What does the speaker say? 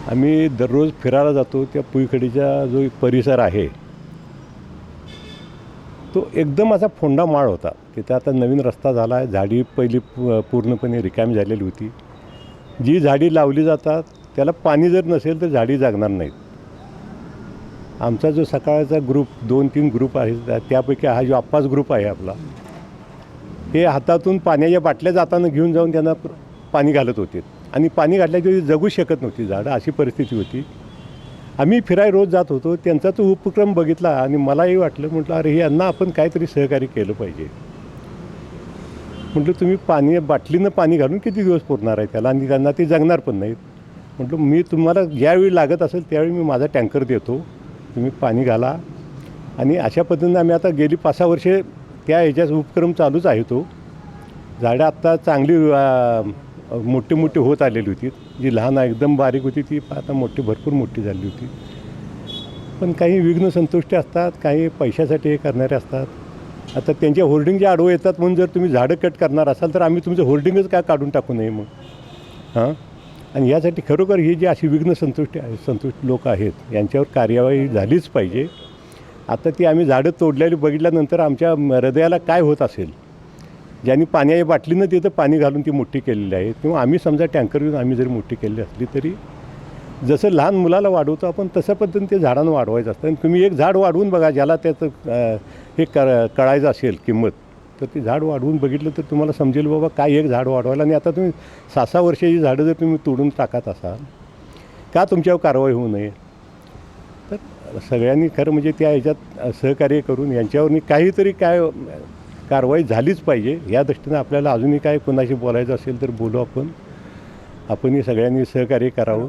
आम्ही दररोज फिरायला जातो. त्या पुईखडीचा जो एक परिसर आहे तो एकदम असा फोंडा माळ होता. तिथे आता नवीन रस्ता झाला आहे. झाडी पहिली पूर्णपणे रिकामी झालेली होती. जी झाडी लावली जातात त्याला पाणी जर नसेल तर झाडी जगणार नाहीत. आमचा जो सकाळचा ग्रुप 2-3 ग्रुप आहे त्यापैकी हा जो आप्पास ग्रुप आहे आपला, हे हातातून पाण्याच्या बाटल्या जाताना घेऊन जाऊन त्यांना पाणी घालत होते आणि पाणी घातल्याशिवाय जगू शकत नव्हती झाडं, अशी परिस्थिती होती. आम्ही फिराय रोज जात होतो. त्यांचा तो उपक्रम बघितला आणि मलाही वाटलं, म्हटलं अरे यांना आपण काहीतरी सहकार्य केलं पाहिजे. म्हटलं तुम्ही पाणी बाटलीनं पाणी घालून किती दिवस पुरणार आहे त्याला आणि त्यांना ते जगणार पण नाहीत. म्हटलं मी तुम्हाला ज्यावेळी लागत असेल त्यावेळी मी माझा टँकर देतो, तुम्ही पाणी घाला. आणि अशा पद्धतीनं आम्ही आता गेली 5-6 वर्षे त्या ह्याच्यात उपक्रम चालूच आहे. तो झाडं आत्ता चांगली मोठी मोठी होत आलेली होती. जी लहान एकदम बारीक होती ती आता मोठी भरपूर मोठी झाली होती. पण काही विघ्न संतुष्टी असतात, काही पैशासाठी हे करणारे असतात. आता त्यांच्या होर्डिंगचे आडवं येतात म्हणून जर तुम्ही झाडं कट करणार असाल तर आम्ही तुमचं होर्डिंगच काय काढून टाकू नये मग. आणि यासाठी खरोखर ही जी अशी विघ्न संतुष्ट लोक आहेत यांच्यावर कार्यवाही झालीच पाहिजे. आता ती आम्ही झाडं तोडलेली बघितल्यानंतर आमच्या हृदयाला काय होत असेल. ज्यांनी पाण्याच्या बाटलीनं तिथं पाणी घालून ती मोठी केलेली आहे किंवा आम्ही समजा टँकर घेऊन आम्ही जरी मोठी केली असली तरी जसं लहान मुलाला वाढवतो आपण तसं पद्धतीने ते झाडांना वाढवायचं असतं. आणि तुम्ही एक झाड वाढवून बघा, ज्याला त्याचं हे कळायचं असेल किंमत, तर ते झाड वाढवून बघितलं तर तुम्हाला समजेल बाबा काय एक झाड वाढवायला. आणि आता तुम्ही 6-6 वर्षाची झाडं जर तुम्ही तोडून टाकत असाल का तुमच्यावर कारवाई होऊ नये. तर सगळ्यांनी खरं म्हणजे त्या ह्याच्यात सहकार्य करून यांच्यावर काहीतरी काय कारवाई झालीच पाहिजे. या दृष्टीनं आपल्याला अजूनही काय कोणाशी बोलायचं असेल तर बोलू आपण. आपणही सगळ्यांनी सहकार्य करावं.